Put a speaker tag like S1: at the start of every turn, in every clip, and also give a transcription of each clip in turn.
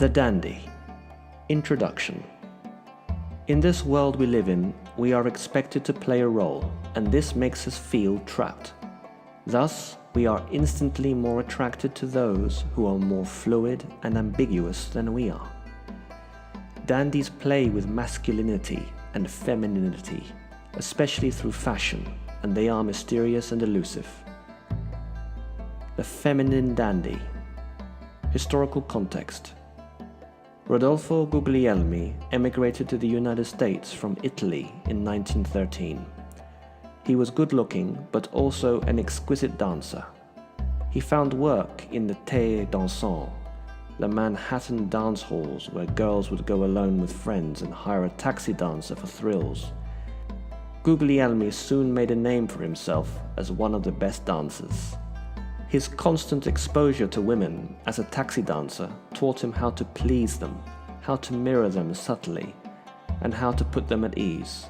S1: The Dandy. Introduction. In this world we live in, we are expected to play a role, and this makes us feel trapped. Thus, we are instantly more attracted to those who are more fluid and ambiguous than we are. Dandies play with masculinity and femininity, especially through fashion, and they are mysterious and elusive. The feminine dandy. Historical context. Rodolfo Guglielmi emigrated to the United States from Italy in 1913. He was good-looking, but also an exquisite dancer. He found work in the thé dansant, the Manhattan dance halls where girls would go alone with friends and hire a taxi dancer for thrills. Guglielmi soon made a name for himself as one of the best dancers. His constant exposure to women as a taxi dancer taught him how to please them, how to mirror them subtly, and how to put them at ease.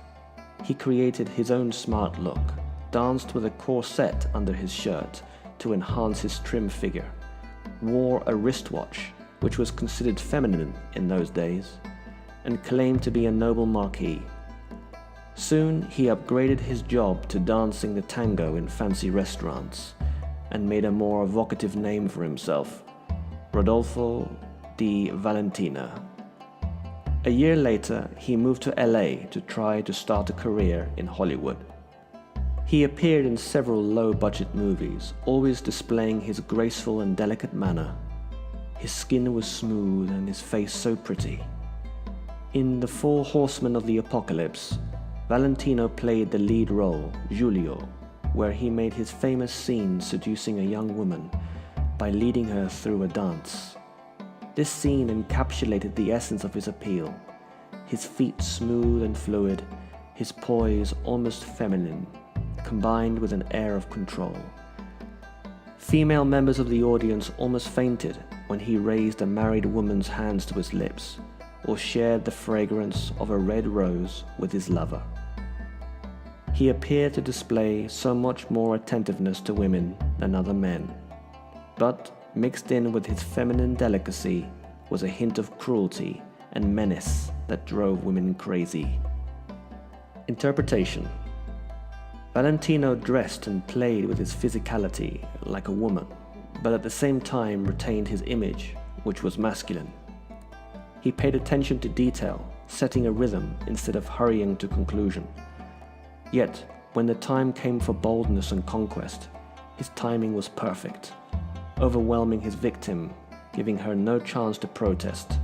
S1: He created his own smart look, danced with a corset under his shirt to enhance his trim figure, wore a wristwatch, which was considered feminine in those days, and claimed to be a noble marquis. Soon he upgraded his job to dancing the tango in fancy restaurants, and made a more evocative name for himself, Rodolfo di Valentina. A year later, he moved to LA to try to start a career in Hollywood. He appeared in several low-budget movies, always displaying his graceful and delicate manner. His skin was smooth and his face so pretty. In The Four Horsemen of the Apocalypse, Valentino played the lead role, Giulio, where he made his famous scene seducing a young woman by leading her through a dance. This scene encapsulated the essence of his appeal. His feet smooth and fluid, his poise almost feminine, combined with an air of control. Female members of the audience almost fainted when he raised a married woman's hands to his lips, or shared the fragrance of a red rose with his lover. He appeared to display so much more attentiveness to women than other men, but mixed in with his feminine delicacy was a hint of cruelty and menace that drove women crazy. Interpretation. Valentino dressed and played with his physicality like a woman, but at the same time retained his image, which was masculine. He paid attention to detail, setting a rhythm instead of hurrying to conclusion. Yet, when the time came for boldness and conquest, his timing was perfect, overwhelming his victim, giving her no chance to protest.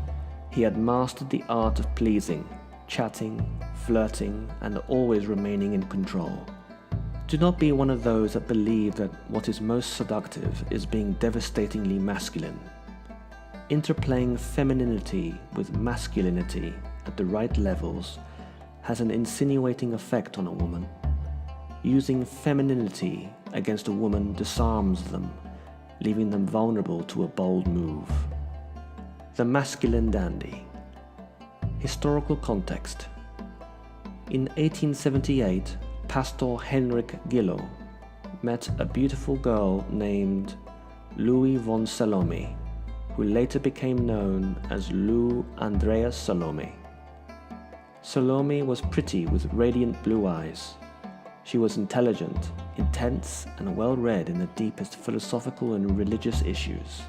S1: He had mastered the art of pleasing, chatting, flirting, and always remaining in control. Do not be one of those that believe that what is most seductive is being devastatingly masculine. Interplaying femininity with masculinity at the right levels has an insinuating effect on a woman. Using femininity against a woman disarms them, leaving them vulnerable to a bold move. The masculine dandy. Historical context. In 1878, Pastor Henrik Gillo met a beautiful girl named Louis von Salome, who later became known as Lou Andreas Salome. Salome was pretty with radiant blue eyes. She was intelligent, intense, and well-read in the deepest philosophical and religious issues.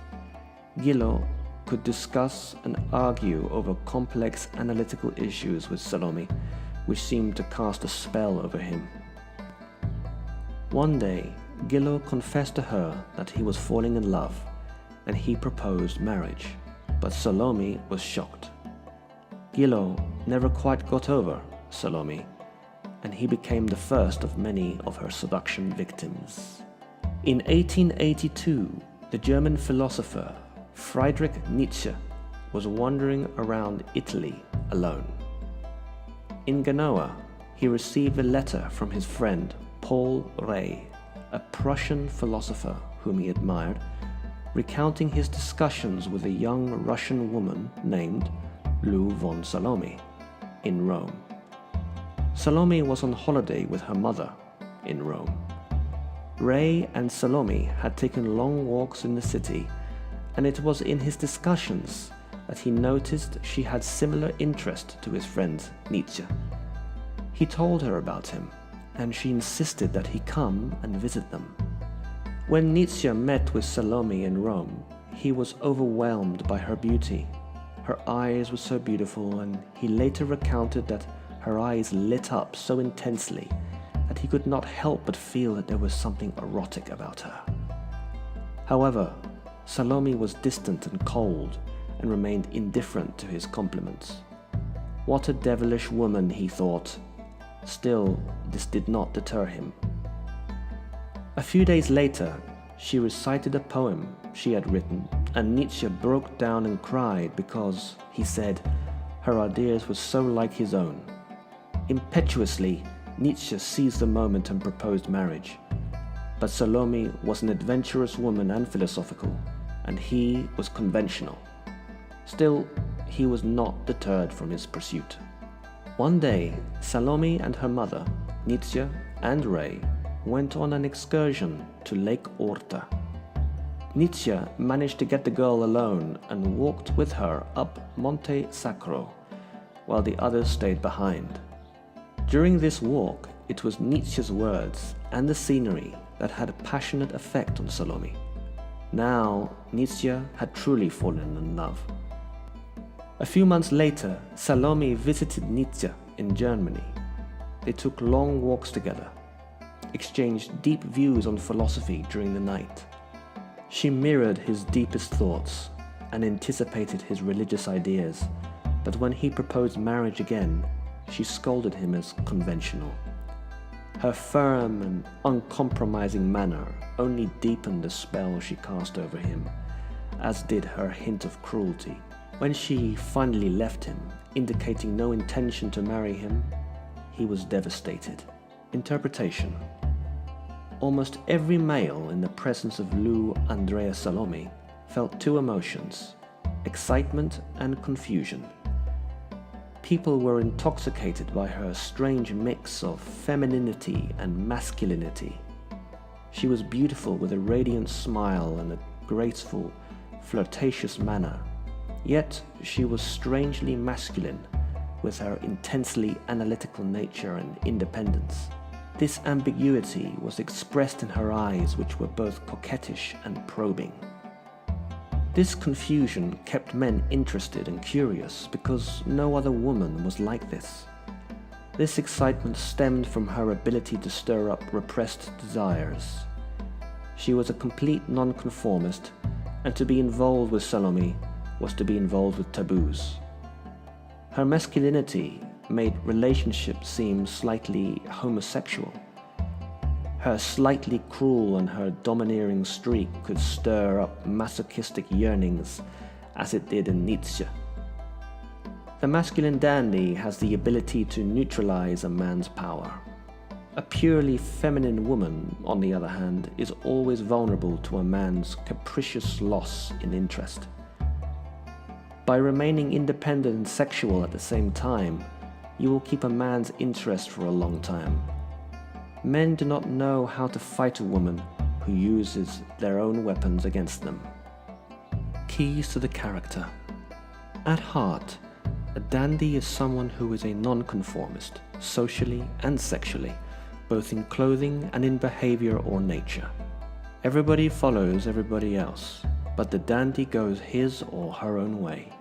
S1: Gillo could discuss and argue over complex analytical issues with Salome, which seemed to cast a spell over him. One day, Gillo confessed to her that he was falling in love, and he proposed marriage, but Salome was shocked. Gillo never quite got over Salome, and he became the first of many of her seduction victims. In 1882, the German philosopher Friedrich Nietzsche was wandering around Italy alone. In Genoa, he received a letter from his friend Paul Rey, a Prussian philosopher whom he admired, recounting his discussions with a young Russian woman named Lou von Salome in Rome. Salome was on holiday with her mother in Rome. Rey and Salome had taken long walks in the city, and it was in his discussions that he noticed she had similar interest to his friend Nietzsche. He told her about him, and she insisted that he come and visit them. When Nietzsche met with Salome in Rome, he was overwhelmed by her beauty. Her eyes were so beautiful, and he later recounted that her eyes lit up so intensely that he could not help but feel that there was something erotic about her. However, Salome was distant and cold and remained indifferent to his compliments. What a devilish woman, he thought. Still, this did not deter him. A few days later, she recited a poem she had written, and Nietzsche broke down and cried because, he said, her ideas were so like his own. Impetuously, Nietzsche seized the moment and proposed marriage. But Salome was an adventurous woman and philosophical, and he was conventional. Still, he was not deterred from his pursuit. One day, Salome and her mother, Nietzsche and Ray, went on an excursion to Lake Orta. Nietzsche managed to get the girl alone and walked with her up Monte Sacro, while the others stayed behind. During this walk, it was Nietzsche's words and the scenery that had a passionate effect on Salome. Now, Nietzsche had truly fallen in love. A few months later, Salome visited Nietzsche in Germany. They took long walks together, exchanged deep views on philosophy during the night. She mirrored his deepest thoughts and anticipated his religious ideas, but when he proposed marriage again, she scolded him as conventional. Her firm and uncompromising manner only deepened the spell she cast over him, as did her hint of cruelty. When she finally left him, indicating no intention to marry him, he was devastated. Interpretation. Almost every male in the presence of Lou Andrea Salome felt two emotions, excitement and confusion. People were intoxicated by her strange mix of femininity and masculinity. She was beautiful with a radiant smile and a graceful, flirtatious manner. Yet she was strangely masculine with her intensely analytical nature and independence. This ambiguity was expressed in her eyes, which were both coquettish and probing. This confusion kept men interested and curious because no other woman was like this. This excitement stemmed from her ability to stir up repressed desires. She was a complete nonconformist, and to be involved with Salome was to be involved with taboos. Her masculinity made relationships seem slightly homosexual. Her slightly cruel and her domineering streak could stir up masochistic yearnings, as it did in Nietzsche. The masculine dandy has the ability to neutralize a man's power. A purely feminine woman, on the other hand, is always vulnerable to a man's capricious loss in interest. By remaining independent and sexual at the same time, you will keep a man's interest for a long time. Men do not know how to fight a woman who uses their own weapons against them. Keys to the character. At heart, a dandy is someone who is a nonconformist, socially and sexually, both in clothing and in behavior or nature. Everybody follows everybody else, but the dandy goes his or her own way.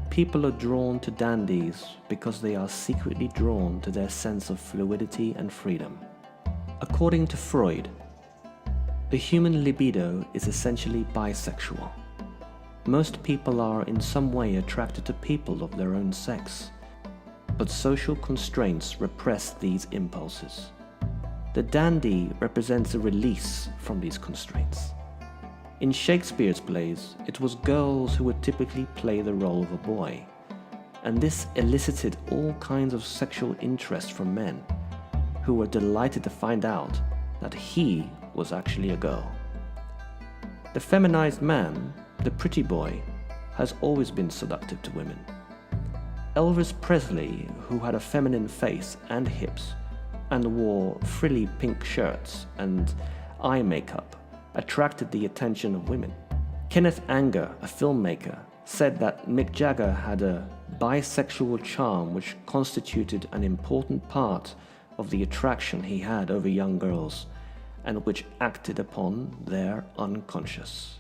S1: People are drawn to dandies because they are secretly drawn to their sense of fluidity and freedom. According to Freud, the human libido is essentially bisexual. Most people are in some way attracted to people of their own sex, but social constraints repress these impulses. The dandy represents a release from these constraints. In Shakespeare's plays, it was girls who would typically play the role of a boy, and this elicited all kinds of sexual interest from men, who were delighted to find out that he was actually a girl. The feminized man, the pretty boy, has always been seductive to women. Elvis Presley, who had a feminine face and hips, and wore frilly pink shirts and eye makeup, attracted the attention of women. Kenneth Anger, a filmmaker, said that Mick Jagger had a bisexual charm which constituted an important part of the attraction he had over young girls and which acted upon their unconscious.